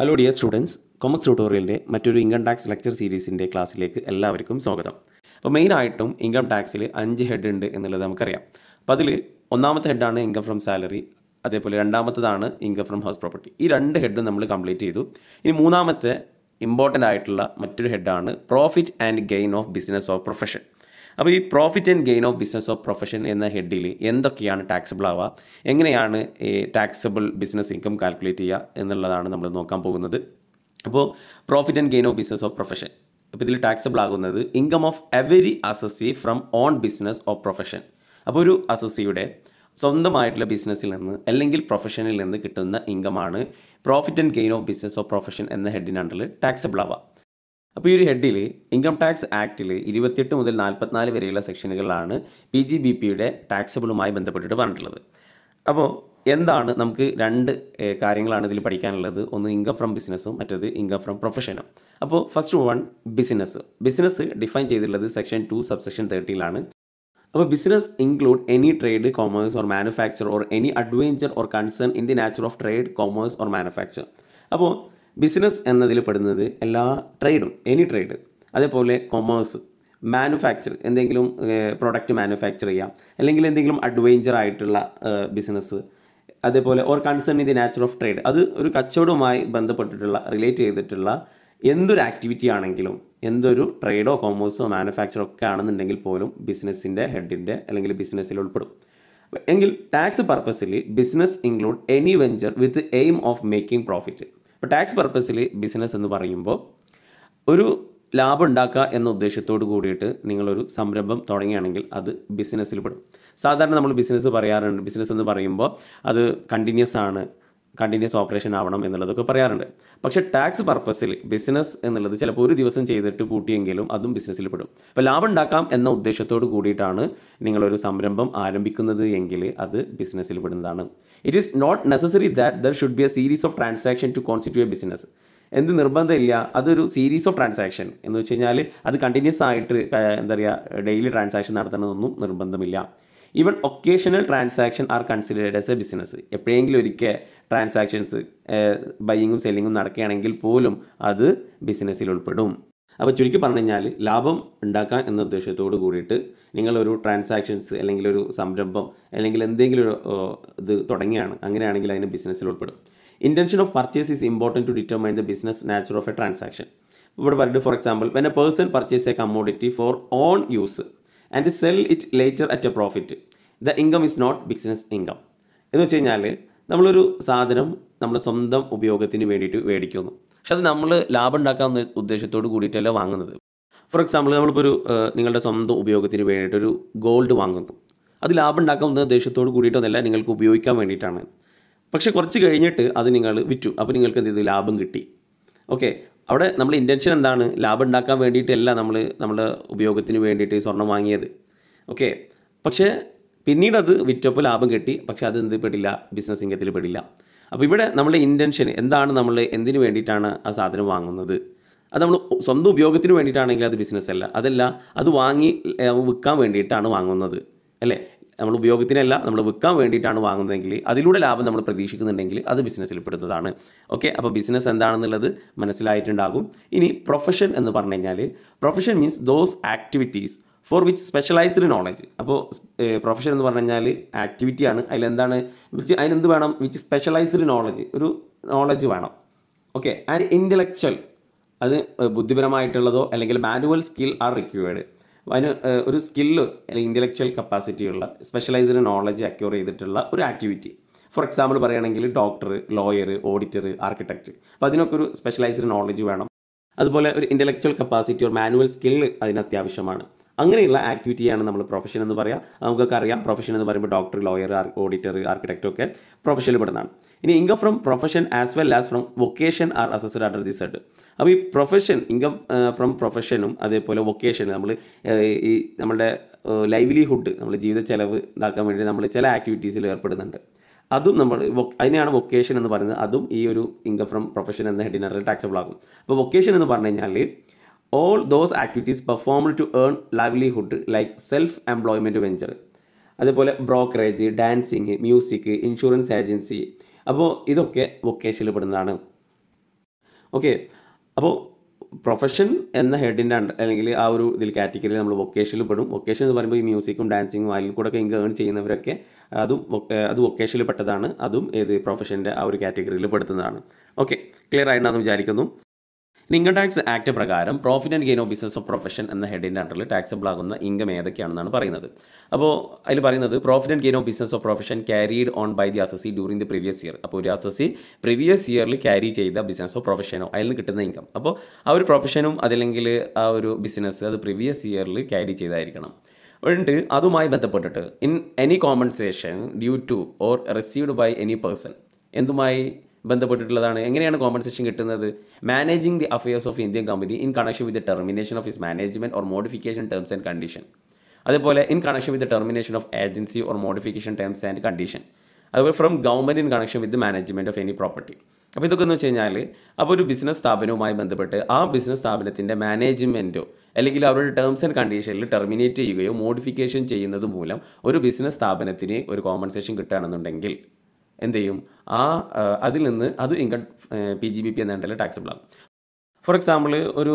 Hello dear students, കൊമക്സ് ട്യൂട്ടോറിയലിൻ്റെ മറ്റൊരു income tax lecture സീരീസിൻ്റെ ക്ലാസ്സിലേക്ക് എല്ലാവർക്കും സ്വാഗതം. അപ്പോൾ മെയിനായിട്ടും ഇൻകം ടാക്സിൽ 5 ഹെഡ് ഉണ്ട് എന്നുള്ളത് നമുക്കറിയാം. അപ്പോൾ അതിൽ ഒന്നാമത്തെ ഹെഡാണ് ഇൻകം ഫ്രം സാലറി, അതേപോലെ രണ്ടാമത്തതാണ് ഇൻകം ഫ്രം ഹൗസ് പ്രോപ്പർട്ടി. ഈ 2 ഹെഡും നമ്മൾ കംപ്ലീറ്റ് ചെയ്തു. ഇനി മൂന്നാമത്തെ ഇമ്പോർട്ടൻ്റ് ആയിട്ടുള്ള മറ്റൊരു ഹെഡാണ് profit and gain of business of profession. അപ്പോൾ ഈ profit and gain of business of profession എന്ന ഹെഡിൽ എന്തൊക്കെയാണ് ടാക്സബിൾ ആവുക, എങ്ങനെയാണ് ഈ ടാക്സബിൾ ബിസിനസ് ഇൻകം കാൽക്കുലേറ്റ് ചെയ്യുക എന്നുള്ളതാണ് നമ്മൾ നോക്കാൻ പോകുന്നത്. അപ്പോൾ profit and gain of business of profession, അപ്പോൾ ഇതിൽ ടാക്സബിൾ ആകുന്നത് income of every assessee from own business of profession. അപ്പോൾ ഒരു അസസിയുടെ സ്വന്തമായിട്ടുള്ള ബിസിനസ്സിൽ നിന്ന് അല്ലെങ്കിൽ പ്രൊഫഷനിൽ നിന്ന് കിട്ടുന്ന ഇൻകമാണ് profit and gain of business of profession എന്ന ഹെഡിനുള്ളിൽ ടാക്സബിൾ ആവുക. അപ്പോൾ ഈ ഒരു ഹെഡിൽ ഇൻകം ടാക്സ് ആക്റ്റിൽ 28 മുതൽ 44 വരെയുള്ള സെക്ഷനുകളാണ് PGBPയുടെ ടാക്സബിളുമായി ബന്ധപ്പെട്ടിട്ട് പറഞ്ഞിട്ടുള്ളത്. അപ്പോൾ എന്താണ് നമുക്ക് 2 കാര്യങ്ങളാണ് ഇതിൽ പഠിക്കാനുള്ളത്. ഒന്ന് ഇൻകം ഫ്രം ബിസിനസ്സും മറ്റേത് ഇൻകം ഫ്രം പ്രൊഫഷനും. അപ്പോൾ ഫസ്റ്റ് വൺ ബിസിനസ് ഡിഫൈൻ ചെയ്തിട്ടുള്ളത് സെക്ഷൻ 2 സബ്സെക്ഷൻ 30ലാണ്. അപ്പോൾ business include any trade, commerce or manufacture or any adventure or concern in the nature of trade, commerce or manufacture. അപ്പോൾ ബിസിനസ് എന്നതിൽ പെടുന്നത് എല്ലാ ട്രേഡും, എനി ട്രേഡ്, അതേപോലെ കൊമേഴ്സ്, മാനുഫാക്ചർ, എന്തെങ്കിലും പ്രൊഡക്റ്റ് മാനുഫാക്ചർ ചെയ്യാം, അല്ലെങ്കിൽ എന്തെങ്കിലും അഡ്വഞ്ചർ ആയിട്ടുള്ള ബിസിനസ്, അതേപോലെ or concern in the nature of trade, അത് ഒരു കച്ചവടവുമായി ബന്ധപ്പെട്ടിട്ടുള്ള റിലേറ്റ് ചെയ്തിട്ടുള്ള എന്തൊരു ആക്ടിവിറ്റി ആണെങ്കിലും, എന്തൊരു ട്രേഡോ കൊമേഴ്സോ മാനുഫാക്ചറോ ഒക്കെ ആണെന്നുണ്ടെങ്കിൽ പോലും ബിസിനസ്സിൻ്റെ ഹെഡിൻ്റെ അല്ലെങ്കിൽ ബിസിനസ്സിൽ ഉൾപ്പെടും. എങ്കിൽ ടാക്സ് പർപ്പസിൽ business include any venture with aim of making profit. ഇപ്പോൾ ടാക്സ് പർപ്പസിൽ ബിസിനസ് എന്ന് പറയുമ്പോൾ ഒരു ലാഭം ഉണ്ടാക്കുക എന്ന ഉദ്ദേശത്തോട് കൂടിയിട്ട് നിങ്ങളൊരു സംരംഭം തുടങ്ങുകയാണെങ്കിൽ അത് ബിസിനസ്സിൽ പെടും. സാധാരണ നമ്മൾ ബിസിനസ് പറയാറുണ്ട്, ബിസിനസ് എന്ന് പറയുമ്പോൾ അത് കണ്ടിന്യൂസ് ഓപ്പറേഷൻ ആവണം എന്നുള്ളതൊക്കെ പറയാറുണ്ട്. പക്ഷേ ടാക്സ് പർപ്പസിൽ ബിസിനസ് എന്നുള്ളത് ചിലപ്പോൾ ഒരു ദിവസം ചെയ്തിട്ട് പൂട്ടിയെങ്കിലും അതും ബിസിനസ്സിൽ പെടും. അപ്പോൾ ലാഭം ഉണ്ടാക്കാം എന്ന ഉദ്ദേശത്തോട് കൂടിയിട്ടാണ് നിങ്ങളൊരു സംരംഭം ആരംഭിക്കുന്നത് എങ്കിൽ അത് ബിസിനസ്സിൽ പെടുന്നതാണ്. It is not necessary that there should be a series of transaction to constitute a business. എന്ത് നിർബന്ധമില്ല, അതൊരു സീരീസ് ഓഫ് ട്രാൻസാക്ഷൻ എന്ന് വെച്ച് കഴിഞ്ഞാൽ അത് കണ്ടിന്യൂസ് ആയിട്ട് എന്താ പറയുക ഡെയിലി ട്രാൻസാക്ഷൻ നടത്തണമെന്നൊന്നും നിർബന്ധമില്ല. Even occasional transaction are considered as A business. എപ്പോഴെങ്കിലും ഒരിക്കൽ ട്രാൻസാക്ഷൻസ് ബൈയിങ്ങും സെല്ലിങ്ങും നടക്കുകയാണെങ്കിൽ പോലും അത് ബിസിനസ്സിൽ ഉൾപ്പെടും. അപ്പോൾ ചുരുക്കി പറഞ്ഞു കഴിഞ്ഞാൽ ലാഭം ഉണ്ടാക്കാൻ എന്ന ഉദ്ദേശത്തോട് കൂടിയിട്ട് നിങ്ങളൊരു ട്രാൻസാക്ഷൻസ് അല്ലെങ്കിൽ ഒരു സംരംഭം അല്ലെങ്കിൽ എന്തെങ്കിലും ഒരു ഇത് തുടങ്ങിയാണ്, അങ്ങനെയാണെങ്കിൽ അതിന് ബിസിനസ്സിൽ ഉൾപ്പെടും. Intention of purchase is important to determine the business nature of a transaction. ഇവിടെ പറഞ്ഞിട്ട് for example when a person purchase a commodity for own use and sell it later at a profit, the income is not business income. എന്ന് വെച്ച് കഴിഞ്ഞാൽ നമ്മളൊരു സാധനം നമ്മുടെ സ്വന്തം ഉപയോഗത്തിന് വേണ്ടിയിട്ട് മേടിക്കുന്നു, പക്ഷെ അത് നമ്മൾ ലാഭം ഉണ്ടാക്കാവുന്ന ഉദ്ദേശത്തോട് കൂടിയിട്ടല്ല വാങ്ങുന്നത്. ഫോർ എക്സാമ്പിൾ നമ്മളിപ്പോൾ ഒരു നിങ്ങളുടെ സ്വന്തം ഉപയോഗത്തിന് വേണ്ടിയിട്ടൊരു ഗോൾഡ് വാങ്ങുന്നു, അത് ലാഭം ഉണ്ടാക്കാവുന്ന ഉദ്ദേശത്തോട് കൂടിയിട്ടൊന്നല്ല, നിങ്ങൾക്ക് ഉപയോഗിക്കാൻ വേണ്ടിയിട്ടാണ്. പക്ഷേ കുറച്ച് കഴിഞ്ഞിട്ട് അത് നിങ്ങൾ വിറ്റു, അപ്പോൾ നിങ്ങൾക്ക് എന്ത് ചെയ്തു, ലാഭം കിട്ടി. ഓക്കെ, അവിടെ നമ്മൾ ഇൻറ്റൻഷൻ എന്താണ്, ലാഭം ഉണ്ടാക്കാൻ വേണ്ടിയിട്ടല്ല നമ്മുടെ ഉപയോഗത്തിന് വേണ്ടിയിട്ട് സ്വർണം വാങ്ങിയത്. ഓക്കെ, പക്ഷേ പിന്നീട് അത് വിറ്റപ്പോൾ ലാഭം കിട്ടി, പക്ഷേ അത് എന്ത് പെടില്ല, ബിസിനസ് ഇൻകത്തിൽ പെടില്ല. അപ്പോൾ ഇവിടെ നമ്മുടെ ഇൻറ്റൻഷൻ എന്താണ്, നമ്മൾ എന്തിനു വേണ്ടിയിട്ടാണ് ആ സാധനം വാങ്ങുന്നത്, അത് നമ്മൾ സ്വന്തം ഉപയോഗത്തിന് വേണ്ടിയിട്ടാണെങ്കിൽ അത് ബിസിനസ് അല്ല. അതല്ല, അത് വാങ്ങി വിൽക്കാൻ വേണ്ടിയിട്ടാണ് വാങ്ങുന്നത്, അല്ലേ? നമ്മൾ ഉപയോഗത്തിനല്ല, നമ്മൾ വിൽക്കാൻ വേണ്ടിയിട്ടാണ് വാങ്ങുന്നതെങ്കിൽ അതിലൂടെ ലാഭം നമ്മൾ പ്രതീക്ഷിക്കുന്നുണ്ടെങ്കിൽ അത് ബിസിനസ്സിൽ പെടുന്നതാണ്. ഓക്കെ, അപ്പോൾ ബിസിനസ് എന്താണെന്നുള്ളത് മനസ്സിലായിട്ടുണ്ടാകും. ഇനി പ്രൊഫഷൻ എന്ന് പറഞ്ഞു കഴിഞ്ഞാൽ profession means those activities four which specialised knowledge. അപ്പോൾ പ്രൊഫഷൻ എന്ന് പറഞ്ഞു കഴിഞ്ഞാൽ ആക്ടിവിറ്റിയാണ്, അതിലെന്താണ് അതിനെന്ത് വേണം, വിച്ച് സ്പെഷ്യലൈസ്ഡ് നോളജ്, ഒരു നോളജ് വേണം. ഓക്കെ, ആൻഡ് ഇൻ്റലക്ച്വൽ, അത് ബുദ്ധിപരമായിട്ടുള്ളതോ അല്ലെങ്കിൽ മാനുവൽ സ്കിൽ ആർ റിക്വയർഡ്. അതിന് ഒരു സ്കില്ല് അല്ലെങ്കിൽ ഇൻ്റലക്ച്വൽ കപ്പാസിറ്റി ഉള്ള സ്പെഷ്യലൈസ്ഡ് നോളജ് അക്യൂർ ചെയ്തിട്ടുള്ള ഒരു ആക്ടിവിറ്റി. ഫോർ എക്സാമ്പിൾ പറയുകയാണെങ്കിൽ ഡോക്ടർ, ലോയർ, ഓഡിറ്റർ, ആർക്കിടെക്റ്റ്. അപ്പോൾ അതിനൊക്കെ ഒരു സ്പെഷ്യലൈസ്ഡ് നോളജ് വേണം. അതുപോലെ ഒരു ഇൻ്റലക്ച്വൽ കപ്പാസിറ്റി ഒരു മാനുവൽ സ്കില്ല് അതിന് അത്യാവശ്യമാണ്. അങ്ങനെയുള്ള ആക്ടിവിറ്റിയാണ് നമ്മൾ പ്രൊഫഷൻ എന്ന് പറയുക. നമുക്കൊക്കെ അറിയാം, പ്രൊഫഷൻ എന്ന് പറയുമ്പോൾ ഡോക്ടർ, ലോയർ, ഓഡിറ്റർ, ആർക്കിടെക്റ്റ് ഒക്കെ പ്രൊഫഷനിൽ പെടുന്നതാണ്. ഇനി income from profession as well as from vocation are assessed under this head. അപ്പോൾ ഈ പ്രൊഫഷൻ, ഇൻകം ഫ്രം പ്രൊഫഷനും അതേപോലെ വൊക്കേഷൻ, നമ്മുടെ ലൈവ്ലിഹുഡ്, നമ്മുടെ ജീവിത ചെലവ് ഇതാക്കാൻ വേണ്ടി നമ്മൾ ചില ആക്ടിവിറ്റീസിൽ ഏർപ്പെടുന്നുണ്ട്. അതും അതിനെയാണ് വൊക്കേഷൻ എന്ന് പറയുന്നത്. അതും ഈ ഒരു ഇൻകം ഫ്രം പ്രൊഫഷൻ എന്ന ഹെഡിനറിൽ ടാക്സബിൾ ആകും. അപ്പോൾ വൊക്കേഷൻ എന്ന് പറഞ്ഞു കഴിഞ്ഞാൽ all those activities performed to earn livelihood like self-employment venture, അതേപോലെ brokerage, dancing, music, insurance agency. അപ്പോൾ ഇതൊക്കെ വൊക്കേഷനിൽ പെടുന്നതാണ്. ഓക്കെ. അപ്പോൾ പ്രൊഫഷൻ എന്ന ഹെഡിൻ്റെ അല്ലെങ്കിൽ ആ ഒരു ഇതിൽ കാറ്റഗറിയിൽ നമ്മൾ വൊക്കേഷനിൽ പെടും. വൊക്കേഷൻ എന്ന് പറയുമ്പോൾ ഈ മ്യൂസിക്കും ഡാൻസിങ്ങും അതിൽ കൂടെ ഒക്കെ ഇൻകം ഏൺ ചെയ്യുന്നവരൊക്കെ അത് വൊക്കേഷനിൽ പെട്ടതാണ്. അതും ഏത് പ്രൊഫഷൻ്റെ ആ ഒരു കാറ്റഗറിയിൽ പെടുത്തുന്നതാണ്. ഓക്കെ, ക്ലിയർ ആയിട്ടുണ്ടെന്ന് വിചാരിക്കുന്നു. ഇൻകം ടാക്സ് ആക്ട് പ്രകാരം profit and gain of business of profession എന്ന ഹെഡിൻ്റെ അണ്ടറിൽ ടാക്സബിൾ ആകുന്ന ഇൻകം ഏതൊക്കെയാണെന്നാണ് പറയുന്നത്. അപ്പോൾ അതിൽ പറയുന്നത് profit and gain of business of profession carried on by the assessee during the previous year. അപ്പോൾ ഒരു അസസി പ്രീവിയസ് ഇയറിൽ ക്യാരി ചെയ്ത ബിസിനസ്സോ പ്രൊഫഷനോ അതിൽ നിന്ന് കിട്ടുന്ന ഇൻകം. അപ്പോൾ ആ ഒരു പ്രൊഫഷനും അതല്ലെങ്കിൽ ആ ഒരു ബിസിനസ് അത് പ്രീവിയസ് ഇയറിൽ ക്യാരി ചെയ്തായിരിക്കണം. ഉണ്ട് അതുമായി ബന്ധപ്പെട്ടിട്ട് in any compensation due to or received by any person എന്തുമായി ബന്ധപ്പെട്ടിട്ടുള്ളതാണ്. എങ്ങനെയാണ് കോമ്പൻസേഷൻ കിട്ടുന്നത്? Managing the affairs of Indian company in connection with the termination of his management or modification terms and condition. അതേപോലെ in connection with the termination of agency or modification terms and condition. അതുപോലെ from government in connection with management of any property. അപ്പോൾ ഇതൊക്കെ എന്ന് വെച്ച് കഴിഞ്ഞാൽ അപ്പോൾ ഒരു business സ്ഥാപനവുമായി ബന്ധപ്പെട്ട് ആ ബിസിനസ് സ്ഥാപനത്തിൻ്റെ മാനേജ്മെൻറ്റോ അല്ലെങ്കിൽ അവരുടെ ടേംസ് ആൻഡ് കണ്ടീഷനിൽ ടെർമിനേറ്റ് ചെയ്യുകയോ മോഡിഫിക്കേഷൻ ചെയ്യുന്നത് മൂലം ഒരു ബിസിനസ് സ്ഥാപനത്തിന് ഒരു കോമ്പൻസേഷൻ കിട്ടുകയാണെന്നുണ്ടെങ്കിൽ എന്ത് ചെയ്യും? അതിൽ നിന്ന് അത് ഇൻകം PGBP എന്ന ഹെഡിൽ ടാക്സബിൾ ആകും. ഫോർ എക്സാമ്പിൾ ഒരു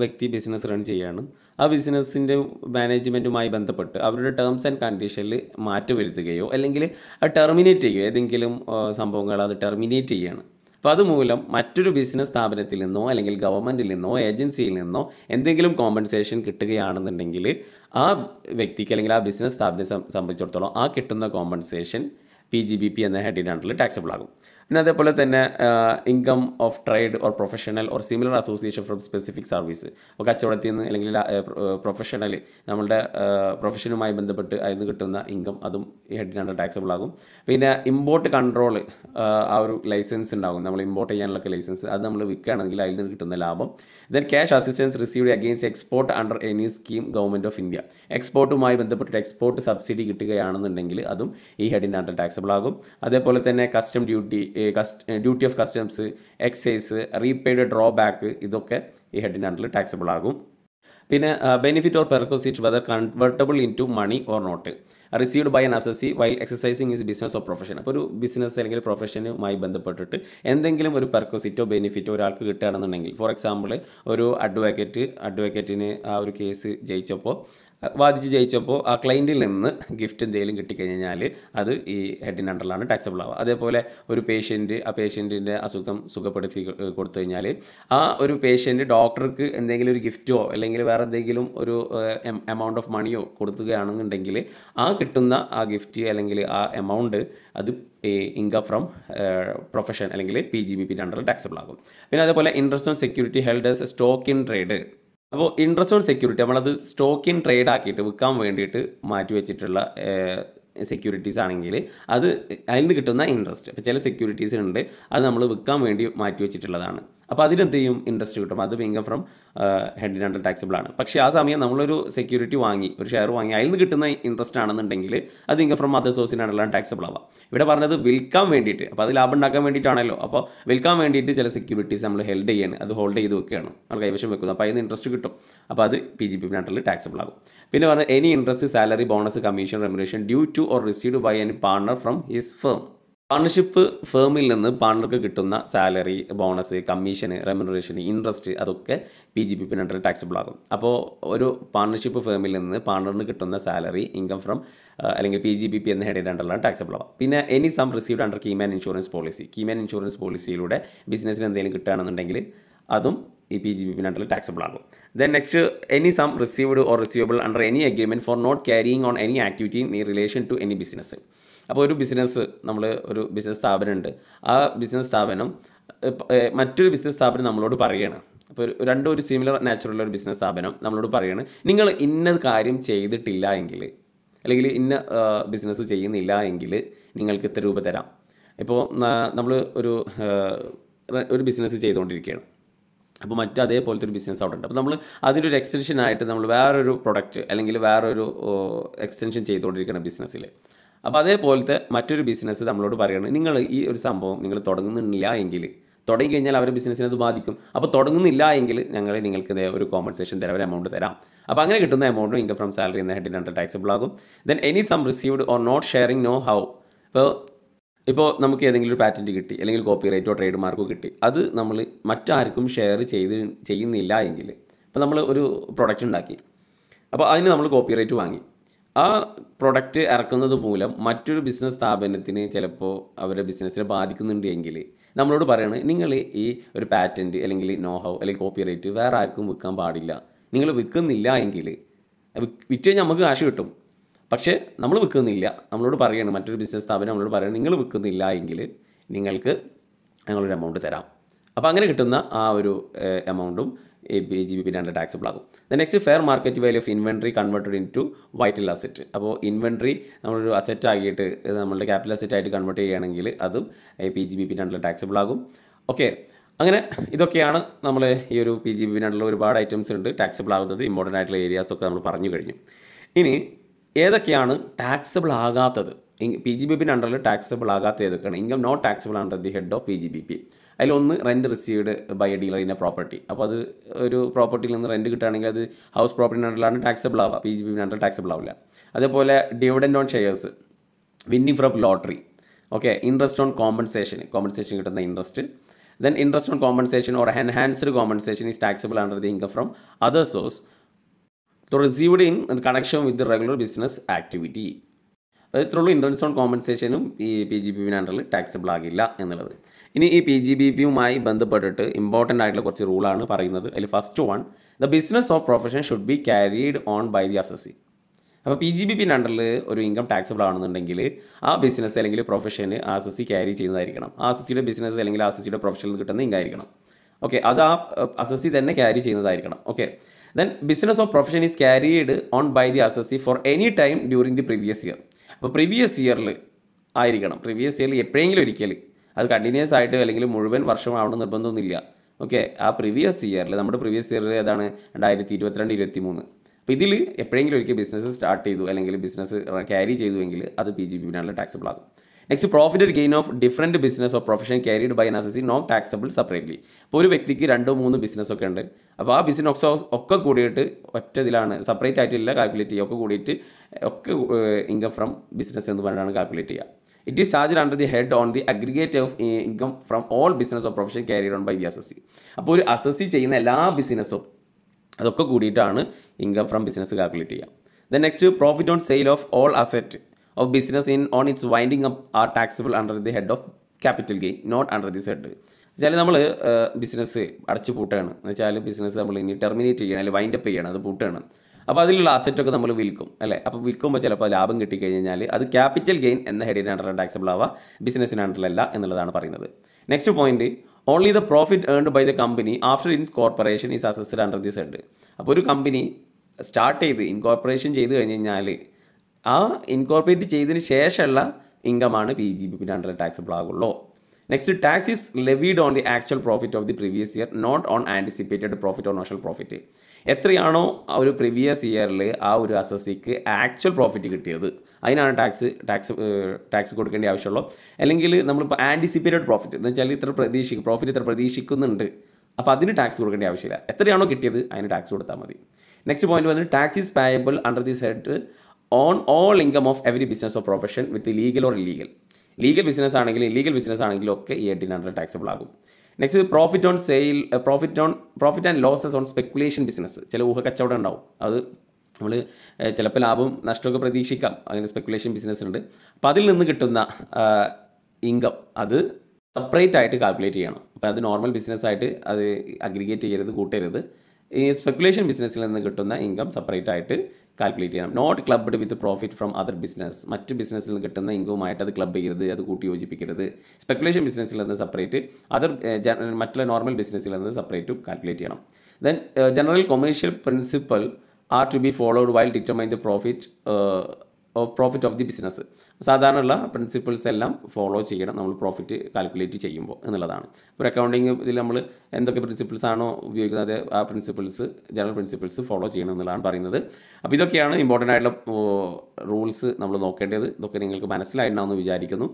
വ്യക്തി ബിസിനസ് റൺ ചെയ്യുകയാണ്. ആ ബിസിനസ്സിൻ്റെ മാനേജ്മെൻറ്റുമായി ബന്ധപ്പെട്ട് അവരുടെ ടേംസ് ആൻഡ് കണ്ടീഷനിൽ മാറ്റം വരുത്തുകയോ അല്ലെങ്കിൽ അത് ടെർമിനേറ്റ് ചെയ്യുകയോ ഏതെങ്കിലും സംഭവങ്ങൾ അത് ടെർമിനേറ്റ് ചെയ്യുകയാണ്. അപ്പോൾ അതുമൂലം മറ്റൊരു ബിസിനസ് സ്ഥാപനത്തിൽ നിന്നോ അല്ലെങ്കിൽ ഗവൺമെൻറ്റിൽ നിന്നോ ഏജൻസിയിൽ നിന്നോ എന്തെങ്കിലും കോമ്പൻസേഷൻ കിട്ടുകയാണെന്നുണ്ടെങ്കിൽ ആ വ്യക്തിക്ക് അല്ലെങ്കിൽ ആ ബിസിനസ് സ്ഥാപനത്തെ സംബന്ധിച്ചിടത്തോളം ആ കിട്ടുന്ന കോമ്പൻസേഷൻ PGBP എന്ന ഹെഡിൻ്റെ അണ്ടറിൽ ടാക്സബിൾ ആകും. പിന്നെ അതേപോലെ തന്നെ income of trade or professional or similar association from specific service. അപ്പോൾ കച്ചവടത്തിൽ നിന്ന് അല്ലെങ്കിൽ പ്രൊഫഷണൽ നമ്മളുടെ പ്രൊഫഷനുമായി ബന്ധപ്പെട്ട് അതിൽ നിന്ന് കിട്ടുന്ന ഇൻകം അതും ഈ ഹെഡിൻ്റെ അണ്ടർ ടാക്സബിൾ ആകും. പിന്നെ ഇമ്പോർട്ട് കൺട്രോൾ ആ ഒരു ലൈസൻസ് ഉണ്ടാകും, നമ്മൾ ഇമ്പോർട്ട് ചെയ്യാനുള്ള ലൈസൻസ്, അത് നമ്മൾ വിൽക്കുകയാണെങ്കിൽ അതിൽ നിന്ന് കിട്ടുന്ന ലാഭം. Then cash assistance received against export under any scheme government of India. എക്സ്പോർട്ടുമായി ബന്ധപ്പെട്ട് എക്സ്പോർട്ട് സബ്സിഡി കിട്ടുകയാണെന്നുണ്ടെങ്കിൽ അതും ഈ ഹെഡിൻ്റെ അണ്ടർ ടാക്സബിൾ ആകും. അതേപോലെ തന്നെ custom duty of customs, excise, repaid drawback ഇതൊക്കെ ഈ ഹെഡിൻ്റെ അണ്ടറിൽ ടാക്സബിൾ ആകും. പിന്നെ benefit or perquisite whether convertible in to money or not received by an assessee while exercising his business of profession. അപ്പോൾ ഒരു ബിസിനസ് അല്ലെങ്കിൽ പ്രൊഫഷനുമായി ബന്ധപ്പെട്ടിട്ട് എന്തെങ്കിലും ഒരു പെർക്വസിറ്റോ ബെനിഫിറ്റോ ഒരാൾക്ക് കിട്ടുകയാണെന്നുണ്ടെങ്കിൽ, ഫോർ എക്സാമ്പിൾ ഒരു അഡ്വക്കേറ്റിന് ആ ഒരു കേസ് വാദിച്ച് ജയിച്ചപ്പോൾ ആ ക്ലയൻറ്റിൽ നിന്ന് ഗിഫ്റ്റ് എന്തെങ്കിലും കിട്ടിക്കഴിഞ്ഞാൽ അത് ഈ ഹെഡിൻ്റെ അണ്ടറിലാണ് ടാക്സബിൾ ആവുക. അതേപോലെ ഒരു പേഷ്യൻറ്റിൻ്റെ അസുഖം സുഖപ്പെടുത്തി കൊടുത്തു കഴിഞ്ഞാൽ ആ ഒരു പേഷ്യൻറ്റ് ഡോക്ടർക്ക് എന്തെങ്കിലും ഒരു ഗിഫ്റ്റോ അല്ലെങ്കിൽ വേറെ എന്തെങ്കിലും ഒരു എമൗണ്ട് ഓഫ് മണിയോ കൊടുക്കുകയാണെന്നുണ്ടെങ്കിൽ ആ കിട്ടുന്ന ആ ഗിഫ്റ്റ് അല്ലെങ്കിൽ ആ എമൗണ്ട് അത് ഇൻകം ഫ്രം പ്രൊഫഷൻ അല്ലെങ്കിൽ PGBP അണ്ടറിൽ ടാക്സബിൾ ആകും. പിന്നെ അതേപോലെ interest on security held as stock in trade. അപ്പോൾ ഇൻട്രസ്റ്റ് ഓൺ സെക്യൂരിറ്റി നമ്മളത് സ്റ്റോക്ക് ഇൻ ട്രേഡ് ആക്കിയിട്ട് വിൽക്കാൻ വേണ്ടിയിട്ട് മാറ്റി വെച്ചിട്ടുള്ള സെക്യൂരിറ്റീസ് ആണെങ്കിൽ അത് അതിൽ നിന്ന് കിട്ടുന്ന ഇൻട്രസ്റ്റ്. അപ്പോൾ ചില സെക്യൂരിറ്റീസ് ഉണ്ട് അത് നമ്മൾ വിൽക്കാൻ വേണ്ടി മാറ്റി വെച്ചിട്ടുള്ളതാണ്. അപ്പോൾ അതിലെന്ത് ചെയ്യും? ഇൻട്രസ്റ്റ് കിട്ടും. അത് ഇൻകം ഫ്രം ഹെഡിൻ്റെ അണ്ടർ ടാക്സബിൾ ആണ്. പക്ഷേ ആ സമയം നമ്മളൊരു സെക്യൂരിറ്റി വാങ്ങി, ഒരു ഷെയർ വാങ്ങി, അതിൽ നിന്ന് കിട്ടുന്ന ഇൻട്രസ്റ്റ് ആണെന്നുണ്ടെങ്കിൽ അത് ഇൻകം ഫ്രം അതർ സോഴ്സിൻ്റെ അണ്ടറിലാണ് ടാക്സബിൾ ആവാം. ഇവിടെ പറഞ്ഞത് വിൽക്കാൻ വേണ്ടിയിട്ട്, അപ്പോൾ അത് ലാഭം ഉണ്ടാക്കാൻ വേണ്ടിയിട്ടാണല്ലോ. അപ്പോൾ വിൽക്കാൻ വേണ്ടിയിട്ട് ചില സെക്യൂരിറ്റീസ് നമ്മൾ അത് ഹോൾഡ് ചെയ്ത് വെക്കുകയാണ്, നമ്മൾ കൈവശം വെക്കുന്നത്. അപ്പോൾ അതിന് ഇൻട്രസ്റ്റ് കിട്ടും. അപ്പോൾ അത് PGBP അണ്ടറിൽ ടാക്സബിൾ ആകും. പിന്നെ പറഞ്ഞത് any interest, salary, bonus, commission, remuneration due to or received by any partner from his firm. Partnership ഫേമിൽ നിന്ന് പാർട്ണർക്ക് കിട്ടുന്ന സാലറി, ബോണസ്, കമ്മീഷന്, റെമ്യൂണറേഷൻ, ഇൻട്രസ്റ്റ് അതൊക്കെ PGBP അണ്ടറിൽ ടാക്സബിൾ ആകും. അപ്പോൾ ഒരു പാർട്ണർഷിപ്പ് ഫേമിൽ നിന്ന് പാർട്ണറിന് കിട്ടുന്ന സാലറി ഇൻകം ഫ്രം അല്ലെങ്കിൽ PGBP എന്ന ഹെഡിൻ്റെ അണ്ടറിലാണ് ടാക്സബിൾ ആവുക. പിന്നെ any sum received under keyman insurance policy. Keyman insurance പോളിസിയിലൂടെ ബിസിനസ്സിന് എന്തെങ്കിലും കിട്ടുകയാണെന്നുണ്ടെങ്കിൽ അതും ഈ PGBP അണ്ടറിൽ ടാക്സബിൾ ആകും. Then next any sum received or receivable under any agreement for not carrying on any activity in relation to any business. അപ്പോൾ ഒരു ബിസിനസ് സ്ഥാപനം ഉണ്ട്. ആ ബിസിനസ് സ്ഥാപനം മറ്റൊരു ബിസിനസ് സ്ഥാപനം നമ്മളോട് പറയുകയാണ്. അപ്പോൾ രണ്ടും ഒരു സിമിലർ നാച്ചുറൽ ഒരു ബിസിനസ് സ്ഥാപനം നമ്മളോട് പറയുകയാണ്, നിങ്ങൾ ഇന്ന കാര്യം ചെയ്തിട്ടില്ല എങ്കിൽ അല്ലെങ്കിൽ ഇന്ന ബിസിനസ് ചെയ്യുന്നില്ല എങ്കിൽ നിങ്ങൾക്ക് ഇത്ര രൂപ തരാം. ഇപ്പോൾ നമ്മൾ ഒരു ബിസിനസ് ചെയ്തുകൊണ്ടിരിക്കുകയാണ്. അപ്പോൾ അതേപോലത്തെ ഒരു ബിസിനസ് അവിടെ ഉണ്ട്. അപ്പോൾ നമ്മൾ അതിൻ്റെ ഒരു എക്സ്റ്റൻഷനായിട്ട് നമ്മൾ വേറൊരു പ്രൊഡക്റ്റ് അല്ലെങ്കിൽ വേറൊരു എക്സ്റ്റൻഷൻ ചെയ്തുകൊണ്ടിരിക്കണം ബിസിനസ്സിൽ. അപ്പോൾ അതേപോലത്തെ മറ്റൊരു ബിസിനസ് നമ്മളോട് പറയുകയാണ്, നിങ്ങൾ ഈ ഒരു സംഭവം നിങ്ങൾ തുടങ്ങുന്നില്ല എങ്കിൽ, തുടങ്ങി കഴിഞ്ഞാൽ അവരുടെ ബിസിനസ്സിനെ അത് ബാധിക്കും. അപ്പോൾ തുടങ്ങുന്നില്ല എങ്കിൽ നിങ്ങൾക്ക് ഒരു കോമ്പൻസേഷൻ തരാം, ഒരു എമൗണ്ട് തരാം. അപ്പോൾ അങ്ങനെ കിട്ടുന്ന എമൗണ്ടും ഇൻകം ഫ്രം സാലറി എന്ന ഹെഡിൻ്റെ അണ്ടർ ടാക്സബിൾ ആകും. Then any sum received or not sharing know how. ഇപ്പോൾ ഇപ്പോൾ നമുക്ക് ഏതെങ്കിലും ഒരു പാറ്റൻറ്റ് കിട്ടി അല്ലെങ്കിൽ കോപ്പിറൈറ്റോ ട്രേഡ് മാർക്കോ കിട്ടി, അത് നമ്മൾ മറ്റാർക്കും ഷെയർ ചെയ്യുന്നില്ല എങ്കിൽ, ഇപ്പോൾ നമ്മൾ ഒരു പ്രൊഡക്റ്റ് ഉണ്ടാക്കി, അപ്പോൾ അതിന് നമ്മൾ കോപ്പിറൈറ്റ് വാങ്ങി, ആ പ്രൊഡക്റ്റ് ഇറക്കുന്നത് മൂലം മറ്റൊരു ബിസിനസ് സ്ഥാപനത്തിന് ചിലപ്പോൾ അവരുടെ ബിസിനസ്സിനെ ബാധിക്കുന്നുണ്ട് എങ്കിൽ നമ്മളോട് പറയണത്, നിങ്ങൾ ഈ ഒരു പാറ്റൻറ്റ് അല്ലെങ്കിൽ നോ ഹൗ അല്ലെങ്കിൽ കോപ്പിറൈറ്റ് വേറെ ആർക്കും വിൽക്കാൻ പാടില്ല, നിങ്ങൾ വിൽക്കുന്നില്ല എങ്കിൽ വിറ്റ് കഴിഞ്ഞാൽ നമുക്ക് കാശ് കിട്ടും, പക്ഷേ നമ്മൾ വിൽക്കുന്നില്ല, നമ്മളോട് പറയണം, മറ്റൊരു ബിസിനസ് സ്ഥാപനം നമ്മളോട് പറയണം, നിങ്ങൾ വിൽക്കുന്നില്ല എങ്കിൽ നിങ്ങൾക്ക് ഞങ്ങളൊരു എമൗണ്ട് തരാം. അപ്പോൾ അങ്ങനെ കിട്ടുന്ന ആ ഒരു എമൗണ്ടും PGBP അണ്ടർ ടാക്സബിൾ ആകും. Next fair market value of inventory converted into vital asset. അപ്പോൾ ഇൻവെൻട്രി നമ്മളൊരു അസറ്റ് ആക്കിയിട്ട് നമ്മളുടെ ക്യാപിറ്റൽ അസറ്റ് ആയിട്ട് കൺവേർട്ട് ചെയ്യുകയാണെങ്കിൽ അതും PGBP അണ്ടർ ടാക്സബിൾ ആകും. ഓക്കെ, അങ്ങനെ ഇതൊക്കെയാണ് നമ്മൾ ഈ ഒരു PGBP അണ്ടറിൽ ഒരുപാട് ഐറ്റംസ് ഉണ്ട് ടാക്സബിൾ ആകുന്നത്. ഇമ്പോർട്ടൻ്റ് ആയിട്ടുള്ള ഏരിയാസൊക്കെ നമ്മൾ പറഞ്ഞു കഴിഞ്ഞു. ഇനി ഏതൊക്കെയാണ് ടാക്സബിൾ ആകാത്തത്? PGBP അണ്ടറിൽ ടാക്സബിൾ ആകാത്ത ഏതൊക്കെയാണ്? Income not taxable under the head of PGBP. അതിലൊന്ന് rent received by a dealer in a property. അപ്പോൾ അത് ഒരു പ്രോപ്പർട്ടിയിൽ നിന്ന് റെൻറ്റ് കിട്ടുകയാണെങ്കിൽ അത് ഹൗസ് പ്രോപ്പർട്ടി അണ്ടറിലാണ് ടാക്സബിൾ ആവുക, PGBP അണ്ടർ ടാക്സബിൾ ആവില്ല. അതേപോലെ dividend on shares, winning from lottery, okay, interest on compensation കിട്ടുന്ന interest, then interest on compensation or enhanced compensation is taxable under the income from other source received in connection with the regular business activity. ഇത്രയുള്ളൂ interest on കോമ്പൻസേഷനും ഈ PGBP അണ്ടറിൽ taxable ആകില്ല എന്നുള്ളത്. ഇനി ഈ PGBPയുമായി ബന്ധപ്പെട്ടിട്ട് ഇമ്പോർട്ടൻ്റ് ആയിട്ടുള്ള കുറച്ച് റൂളാണ് പറയുന്നത്. അതിൽ first one, the business of profession should be carried on by the assessee. അപ്പോൾ PGBP അണ്ടറിൽ ഒരു ഇൻകം ടാക്സബിൾ ആണെന്നുണ്ടെങ്കിൽ ആ ബിസിനസ് അല്ലെങ്കിൽ പ്രൊഫഷന് ആ അസസി ക്യാരി ചെയ്യുന്നതായിരിക്കണം. ആ അസസിയുടെ ബിസിനസ് അല്ലെങ്കിൽ ആ അസസിയുടെ പ്രൊഫഷനിൽ കിട്ടുന്ന ഇൻകം ആയിരിക്കണം. ഓക്കെ, അത് ആ അസസി തന്നെ ക്യാരി ചെയ്യുന്നതായിരിക്കണം. Okay, then business of profession is carried on by the assessee for any time during the previous year. അപ്പോൾ പ്രീവിയസ് ഇയറിൽ ആയിരിക്കണം, പ്രീവിയസ് ഇയറിൽ എപ്പോഴെങ്കിലും ഒരിക്കൽ, അത് കണ്ടിന്യൂസ് ആയിട്ട് അല്ലെങ്കിൽ മുഴുവൻ വർഷമാവണം നിർബന്ധമൊന്നുമില്ല. ഓക്കെ, ആ പ്രീവിയസ് ഇയറിൽ, നമ്മുടെ പ്രീവിയസ് ഇയറിൽ ഏതാണ് 2022-23, അപ്പോൾ ഇതിൽ എപ്പോഴെങ്കിലും ഒരിക്കൽ ബിസിനസ് സ്റ്റാർട്ട് ചെയ്തു അല്ലെങ്കിൽ ബിസിനസ് ക്യാരി ചെയ്തുവെങ്കിൽ അത് PGBP അണ്ടറിൽ ടാക്സബിൾ ആകും. Next, profit or gain of different business of profession carried by an assessee not taxable separately. ഇപ്പോൾ ഒരു വ്യക്തിക്ക് 2-3 ബിസിനസ്സൊക്കെ ഉണ്ട്, അപ്പോൾ ആ ബിസിനസ് ഒക്കെ കൂടിയിട്ട് ഒറ്റ ഇതിലാണ്, സെപ്പറേറ്റ് ആയിട്ടില്ല കാൽക്കുലേറ്റ് ചെയ്യുക, ഒക്കെ കൂടിയിട്ട് ഒക്കെ ഇൻകം ഫ്രം ബിസിനസ് എന്ന് പറഞ്ഞാണ് കാൽക്കുലേറ്റ് ചെയ്യുക. It is charged under the head on the aggregate of income from all business or profession carried on by the assessee. അപ്പോൾ ഒരു അസസി ചെയ്യുന്ന എല്ലാ ബിസിനസ്സും അതൊക്കെ കൂടിയിട്ടാണ് ഇൻകം ഫ്രം ബിസിനസ് കാൽക്കുലേറ്റ് ചെയ്യുക. Then next, profit on sale of all asset of business in on its winding up are taxable under the head of capital gain not under this head. വെച്ചാൽ നമ്മൾ business അടച്ചു പൂട്ടുകയാണ് എന്ന് വെച്ചാൽ business നമ്മൾ ഇനി terminate ചെയ്യണം അല്ലെങ്കിൽ വൈൻഡ് അപ്പ് ചെയ്യണം, അത് പൂട്ടുകയാണ്. അപ്പോൾ അതിലുള്ള അസറ്റൊക്കെ നമ്മൾ വിൽക്കും അല്ലേ. അപ്പോൾ വിൽക്കുമ്പോൾ ചിലപ്പോൾ ലാഭം കിട്ടിക്കഴിഞ്ഞാൽ അത് ക്യാപിറ്റൽ ഗെയിൻ എന്ന ഹെഡിന് അണ്ടർ ടാക്സബിൾ ആവുക, ബിസിനസ്സിന് അണ്ടറിലല്ല എന്നുള്ളതാണ് പറയുന്നത്. Next point, only the profit earned by the company after incorporation is assessed under this head. അപ്പോൾ ഒരു കമ്പനി സ്റ്റാർട്ട് ചെയ്ത് ഇൻകോർപ്പറേഷൻ ചെയ്ത് കഴിഞ്ഞ് കഴിഞ്ഞാൽ ആ ഇൻകോർപ്പറേറ്റ് ചെയ്തതിന് ശേഷമുള്ള ഇൻകമാണ് PGBP അണ്ടർ ടാക്സബിൾ ആകുള്ളൂ. Next, tax is levied on the actual profit of the previous year not on anticipated profit or notional profit. എത്രയാണോ ആ ഒരു പ്രീവിയസ് ഇയറിൽ ആ ഒരു അസസിക്ക് ആക്ച്വൽ പ്രോഫിറ്റ് കിട്ടിയത് അതിനാണ് ടാക്സ് കൊടുക്കേണ്ട ആവശ്യമുള്ളൂ. അല്ലെങ്കിൽ നമ്മളിപ്പോൾ ആൻറ്റിസിപ്പേറ്റഡ് പ്രോഫിറ്റ് എന്ന് വെച്ചാൽ പ്രോഫിറ്റ് ഇത്ര പ്രതീക്ഷിക്കുന്നുണ്ട്, അപ്പോൾ അതിന് ടാക്സ് കൊടുക്കേണ്ട ആവശ്യമില്ല, എത്രയാണോ കിട്ടിയത് അതിന് ടാക്സ് കൊടുത്താൽ മതി. നെക്സ്റ്റ് പോയിന്റ് വന്നിട്ട്, tax is payable under this head on all income of every business of profession with legal or illegal. Legal business ആണെങ്കിലും ഇല്ലീഗൽ ബിസിനസ് ആണെങ്കിലും ഒക്കെ ഈ ഹെഡിന് അണ്ടർ ടാക്സബിൾ ആകും. Next, profit on sale, profit and losses on speculation business. ചില ഊഹക്കച്ചവടം ഉണ്ടാവും, അത് നമ്മൾ ചിലപ്പോൾ ലാഭവും നഷ്ടമൊക്കെ പ്രതീക്ഷിക്കാം, അങ്ങനെ സ്പെക്കുലേഷൻ ബിസിനസ് ഉണ്ട്. അപ്പോൾ അതിൽ നിന്ന് കിട്ടുന്ന ഇൻകം അത് സെപ്പറേറ്റ് ആയിട്ട് കാൽക്കുലേറ്റ് ചെയ്യണം. അപ്പോൾ അത് നോർമൽ ബിസിനസ്സായിട്ട് അത് അഗ്രിഗേറ്റ് ചെയ്യരുത്, കൂട്ടരുത്. ഈ സ്പെക്കുലേഷൻ ബിസിനസ്സിൽ നിന്ന് കിട്ടുന്ന ഇൻകം സെപ്പറേറ്റ് ആയിട്ട് കാൽക്കുലേറ്റ് ചെയ്യണം. Not clubbed with profit from other business. മറ്റ് ബിസിനസ്സിൽ നിന്ന് കിട്ടുന്ന ഇൻകവുമായിട്ട് അത് ക്ലബ് ചെയ്യരുത്, അത് കൂട്ടി യോജിപ്പിക്കരുത്. സ്പെക്കുലേഷൻ ബിസിനസ്സിൽ നിന്ന് സെപ്പറേറ്റ്, മറ്റുള്ള നോർമൽ ബിസിനസ്സിൽ നിന്ന് സെപ്പറേറ്റ് കാൽക്കുലേറ്റ് ചെയ്യണം. Then general commercial principal are to be followed while determine the profit of the business. സാധാരണയുള്ള പ്രിൻസിപ്പിൾസ് എല്ലാം ഫോളോ ചെയ്യണം നമ്മൾ പ്രോഫിറ്റ് കാൽക്കുലേറ്റ് ചെയ്യുമ്പോൾ എന്നുള്ളതാണ്. ഒരു അക്കൗണ്ടിങ് ഇതിൽ നമ്മൾ എന്തൊക്കെ പ്രിൻസിപ്പിൾസ് ആണോ ഉപയോഗിക്കുന്നത് ആ പ്രിൻസിപ്പിൾസ്, ജനറൽ പ്രിൻസിപ്പിൾസ് ഫോളോ ചെയ്യണം എന്നുള്ളതാണ് പറയുന്നത്. അപ്പോൾ ഇതൊക്കെയാണ് ഇമ്പോർട്ടൻ്റ് ആയിട്ടുള്ള റൂൾസ് നമ്മൾ നോക്കേണ്ടത്. ഇതൊക്കെ നിങ്ങൾക്ക് മനസ്സിലായിട്ടുണ്ടാവുമെന്ന് വിചാരിക്കുന്നു.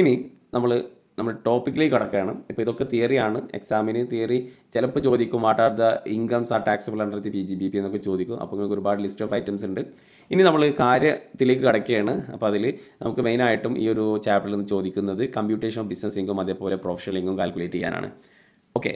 ഇനി നമ്മൾ നമ്മൾ ടോപ്പിക്കിലേക്ക് കടക്കുകയാണ്. ഇപ്പോൾ ഇതൊക്കെ തിയറിയാണ്. എക്സാമിന് തിയറി ചിലപ്പോൾ ചോദിക്കും what are the incomes are taxable under the PGBP എന്നൊക്കെ ചോദിക്കും. അപ്പോൾ നിങ്ങൾക്ക് ഒരുപാട് ലിസ്റ്റ് ഓഫ് ഐറ്റംസ് ഉണ്ട്. ഇനി നമ്മൾ കാര്യത്തിലേക്ക് കടക്കുകയാണ്. അപ്പോൾ അതിൽ നമുക്ക് മെയിനായിട്ടും ഈ ഒരു ചാപ്റ്ററിൽ നിന്ന് ചോദിക്കുന്നത് കമ്പ്യൂട്ടേഷൻ ഓഫ് ബിസിനസ് ഇൻകം അതേപോലെ പ്രൊഫഷണൽ ഇൻകം കാൽക്കുലേറ്റ് ചെയ്യാനാണ്. ഓക്കെ,